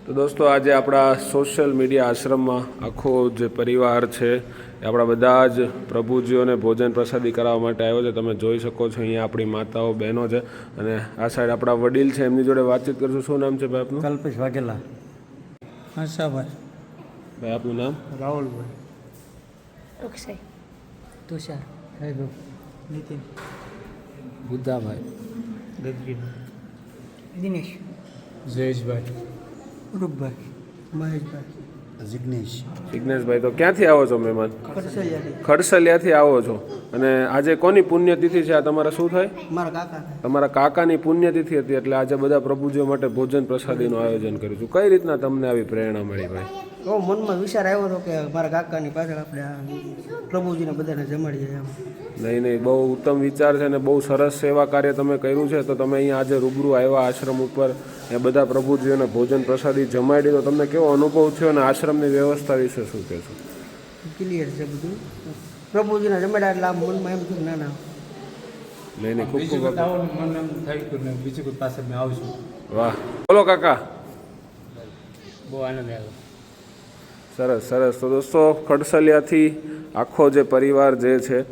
તો દોસ્તો આજે આપણા સોશિયલ મીડિયા આશ્રમમાં આખો જે પરિવાર છે એ આપણા બધા જ પ્રભુજીઓને ભોજન પ્રસાદી કરાવવા માટે આવ્યો છે. તમે જોઈ શકો છો અહીંયા આપણી માતાઓ બહેનો છે અને આ સાઈડ આપણા વડીલ છે, એમની જોડે વાતચીત કરશું. શું નામ છે ભાઈ આપનું? કલ્પેશ વાઘેલા. હંસાભાઈ. ભાઈ આપનું નામ? રાહુલભાઈ. અક્ષય. તુષાર. વૈભવ. નીતિન. બુદ્ધાભાઈ. ગગરીભાઈ. દિનેશ. જયેશભાઈ. રૂપભાઈ. મહેશભાઈ. જિગ્નેશ. જિજ્ઞેશભાઈ, તો ક્યાંથી આવો છો મહેમાન? ખડસૈયાથી. ખડસલિયાથી આવો છો અને આજે કોની પુણ્યતિથિ છે? આ તમારે શું થાય? મારા કાકા. તમારા કાકાની પુણ્યતિથિ હતી એટલે આજે બધા પ્રભુજીઓ માટે ભોજન પ્રસાદીનું આયોજન કર્યું છું. કઈ રીતના તમને આવી પ્રેરણા મળી ભાઈ? બહુ મનમાં વિચાર આવ્યો હતો કે મારા કાકાની પાછળ આપણે આ પ્રભુજીને બધાને જમાડીએ એમ. નહીં, બહુ ઉત્તમ વિચાર છે અને બહુ સરસ સેવા કાર્ય તમે કર્યું છે. તો તમે અહીંયા આજે રૂબરૂ આવ્યા આશ્રમ ઉપર, એ બધા પ્રભુજીઓને ભોજન પ્રસાદી જમાડી, તો તમને કેવો અનુભવ થયો અને આશ્રમની વ્યવસ્થા વિશે શું કહેશો? ક્લિયર છે બધું. પ્રભુજીને જમાડ્યા એટલે આમ મનમાં એમ થયું ના લઈને ખૂબ ખૂબ મને એમ થઈ ગયું ને બીજી કોઈ પાસે મેં આવશું. વાહ, બોલો કાકા. બહુ આનંદ આવ્યો. સરસ સરસ. તો દોસ્તો, ખડસલિયાથી આખો જે પરિવાર જે છે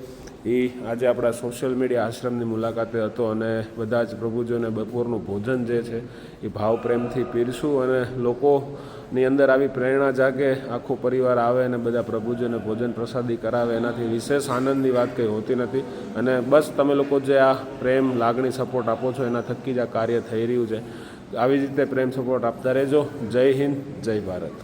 એ આજે આપણા સોશિયલ મીડિયા આશ્રમની મુલાકાતે હતો અને બધા જ પ્રભુજીઓને બપોરનું ભોજન જે છે એ ભાવ પ્રેમથી પીરસું અને લોકોની અંદર આવી પ્રેરણા જાગે, આખો પરિવાર આવે અને બધા પ્રભુજીઓને ભોજન પ્રસાદી કરાવે, એનાથી વિશેષ આનંદની વાત કંઈ હોતી નથી. અને બસ તમે લોકો જે આ પ્રેમ, લાગણી, સપોર્ટ આપો છો એના થકી જ આ કાર્ય થઈ રહ્યું છે. આવી જ રીતે પ્રેમ સપોર્ટ આપતા રહેજો. જય હિન્દ, જય ભારત.